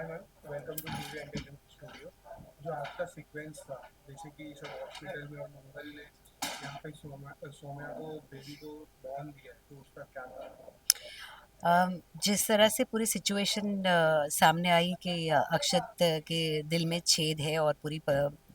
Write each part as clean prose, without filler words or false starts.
Hi ma'am, welcome to TV entertainment studio. जो आज का सीक्वेंस था, जैसे कि सब हॉस्पिटल में और मंगल ने यहाँ पे सोम्या को बेबी को बॉर्न दिया है, तो उसका क्या था? जिस तरह से पूरी सिचुएशन सामने आई कि अक्षत के दिल में छेद है और पूरी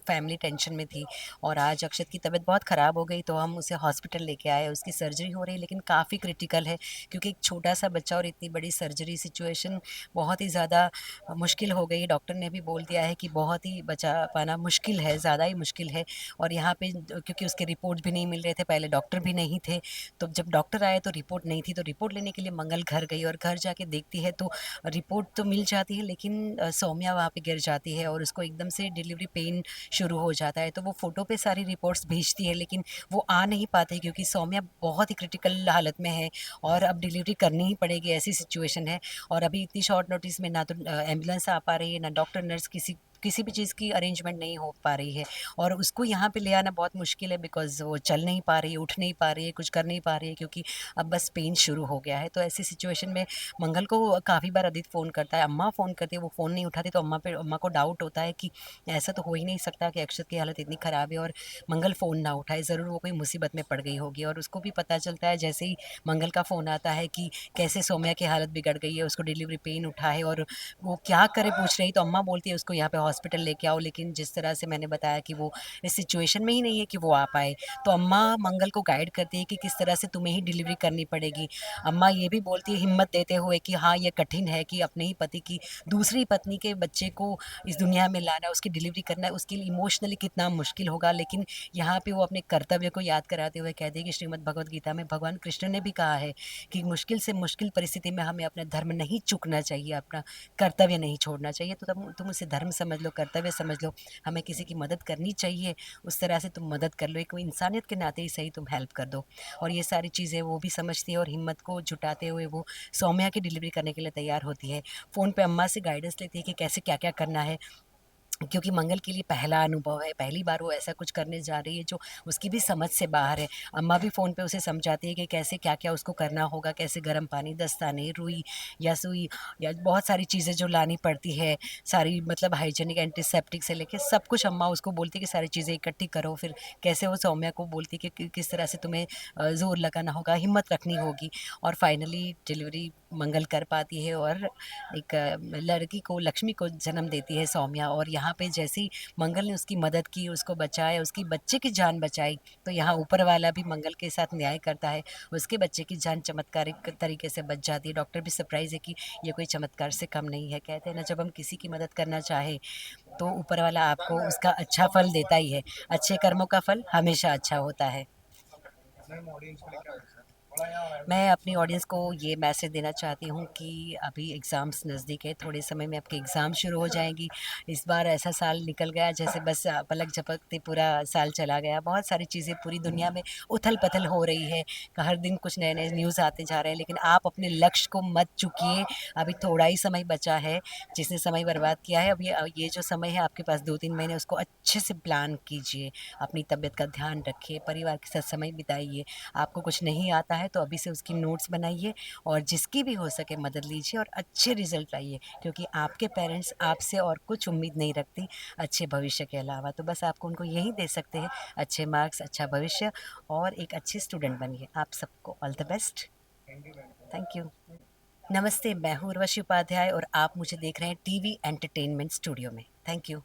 फैमिली टेंशन में थी। और आज अक्षत की तबीयत बहुत ख़राब हो गई तो हम उसे हॉस्पिटल लेके आए। उसकी सर्जरी हो रही है लेकिन काफ़ी क्रिटिकल है, क्योंकि एक छोटा सा बच्चा और इतनी बड़ी सर्जरी, सिचुएशन बहुत ही ज़्यादा मुश्किल हो गई। डॉक्टर ने भी बोल दिया है कि बहुत ही बचा पाना मुश्किल है, ज़्यादा ही मुश्किल है। और यहाँ पे क्योंकि उसके रिपोर्ट भी नहीं मिल रहे थे, पहले डॉक्टर भी नहीं थे, तो जब डॉक्टर आए तो रिपोर्ट नहीं थी। तो रिपोर्ट लेने के लिए मंगल घर गई और घर जाके देखती है तो रिपोर्ट तो मिल जाती है, लेकिन सौम्या वहाँ पे गिर जाती है और उसको एकदम से डिलीवरी पेन शुरू हो जाता है। तो वो फ़ोटो पे सारी रिपोर्ट्स भेजती है, लेकिन वो आ नहीं पाते क्योंकि सौम्या बहुत ही क्रिटिकल हालत में है और अब डिलीवरी करनी ही पड़ेगी, ऐसी सिचुएशन है। और अभी इतनी शॉर्ट नोटिस में ना तो एम्बुलेंस आ पा रही है, ना डॉक्टर नर्स, किसी किसी भी चीज़ की अरेंजमेंट नहीं हो पा रही है। और उसको यहाँ पे ले आना बहुत मुश्किल है, बिकॉज़ वो चल नहीं पा रही है, उठ नहीं पा रही है, कुछ कर नहीं पा रही है, क्योंकि अब बस पेन शुरू हो गया है। तो ऐसी सिचुएशन में मंगल को काफ़ी बार आदित्य फ़ोन करता है, अम्मा फ़ोन करती है, वो फ़ोन नहीं उठाती, तो अम्मा को डाउट होता है कि ऐसा तो हो ही नहीं सकता कि अक्षत की हालत इतनी ख़राब है और मंगल फ़ोन ना उठाए, ज़रूर वो कोई मुसीबत में पड़ गई होगी। और उसको भी पता चलता है जैसे ही मंगल का फ़ोन आता है कि कैसे सौम्या की हालत बिगड़ गई है, उसको डिलीवरी पेन उठा है और वो क्या करे पूछ रही। तो अम्मा बोलती है उसको यहाँ पे हॉस्पिटल लेके आओ, लेकिन जिस तरह से मैंने बताया कि वो इस सिचुएशन में ही नहीं है कि वो आ पाए। तो अम्मा मंगल को गाइड करती है कि किस तरह से तुम्हें ही डिलीवरी करनी पड़ेगी। अम्मा ये भी बोलती है हिम्मत देते हुए कि हाँ, ये कठिन है कि अपने ही पति की दूसरी पत्नी के बच्चे को इस दुनिया में लाना, उसकी डिलीवरी करना, उसके लिए इमोशनली कितना मुश्किल होगा। लेकिन यहाँ पे वो अपने कर्तव्य को याद कराते हुए कहते हैं कि श्रीमद् भगवत गीता में भगवान कृष्ण ने भी कहा है कि मुश्किल से मुश्किल परिस्थिति में हमें अपना धर्म नहीं चूकना चाहिए, अपना कर्तव्य नहीं छोड़ना चाहिए। तो तुम उसे धर्म समझ लो, कर्तव्य समझ लो, हमें किसी की मदद करनी चाहिए, उस तरह से तुम मदद कर लो, एक इंसानियत के नाते ही सही तुम हेल्प कर दो। और ये सारी चीज़ें वो भी समझती है और हिम्मत को जुटाते हुए वो सौम्या की डिलीवरी करने के लिए तैयार होती है। फ़ोन पे अम्मा से गाइडेंस लेती है कि कैसे क्या क्या करना है, क्योंकि मंगल के लिए पहला अनुभव है, पहली बार वो ऐसा कुछ करने जा रही है जो उसकी भी समझ से बाहर है। अम्मा भी फ़ोन पे उसे समझाती है कि कैसे क्या-क्या उसको करना होगा, कैसे गर्म पानी, दस्ताने, रुई या सुई या बहुत सारी चीज़ें जो लानी पड़ती है, सारी मतलब हाइजीनिक एंटीसेप्टिक से लेके सब कुछ अम्मा उसको बोलती है कि सारी चीज़ें इकट्ठी करो। फिर कैसे वो सौम्या को बोलती है कि किस तरह से तुम्हें ज़ोर लगाना होगा, हिम्मत रखनी होगी। और फाइनली डिलीवरी मंगल कर पाती है और एक लड़की को, लक्ष्मी को जन्म देती है सौम्या। और यहाँ पे जैसे ही मंगल ने उसकी मदद की, उसको बचाया, उसकी बच्चे की जान बचाई, तो यहाँ ऊपर वाला भी मंगल के साथ न्याय करता है, उसके बच्चे की जान चमत्कारिक तरीके से बच जाती है। डॉक्टर भी सरप्राइज है कि ये कोई चमत्कार से कम नहीं है। कहते हैं ना, जब हम किसी की मदद करना चाहे तो ऊपर वाला आपको उसका अच्छा फल देता ही है। अच्छे कर्मों का फल हमेशा अच्छा होता है। मैम, ऑडियंस के लिए क्या मैसेज? मैं अपनी ऑडियंस को ये मैसेज देना चाहती हूँ कि अभी एग्ज़ाम्स नज़दीक है, थोड़े समय में आपके एग्ज़ाम शुरू हो जाएंगी। इस बार ऐसा साल निकल गया जैसे बस पलक झपकते पूरा साल चला गया। बहुत सारी चीज़ें पूरी दुनिया में उथल पथल हो रही है, हर दिन कुछ नए नए न्यूज़ आते जा रहे हैं, लेकिन आप अपने लक्ष्य को मत चूकिए। अभी थोड़ा ही समय बचा है, जिसने समय बर्बाद किया है, अब ये जो समय है आपके पास 2-3 महीने, उसको अच्छे से प्लान कीजिए। अपनी तबीयत का ध्यान रखिए, परिवार के साथ समय बिताइए। आपको कुछ नहीं आता है तो अभी से उसकी नोट्स बनाइए और जिसकी भी हो सके मदद लीजिए और अच्छे रिजल्ट लाइए, क्योंकि आपके पेरेंट्स आपसे और कुछ उम्मीद नहीं रखती अच्छे भविष्य के अलावा। तो बस आपको उनको यही दे सकते हैं, अच्छे मार्क्स, अच्छा भविष्य और एक अच्छे स्टूडेंट बनिए। आप सबको all the best. Thank you ma'am. Thank you. नमस्ते, मैं हूँ उर्वशी उपाध्याय और आप मुझे देख रहे हैं टीवी एंटरटेनमेंट स्टूडियो में। Thank you.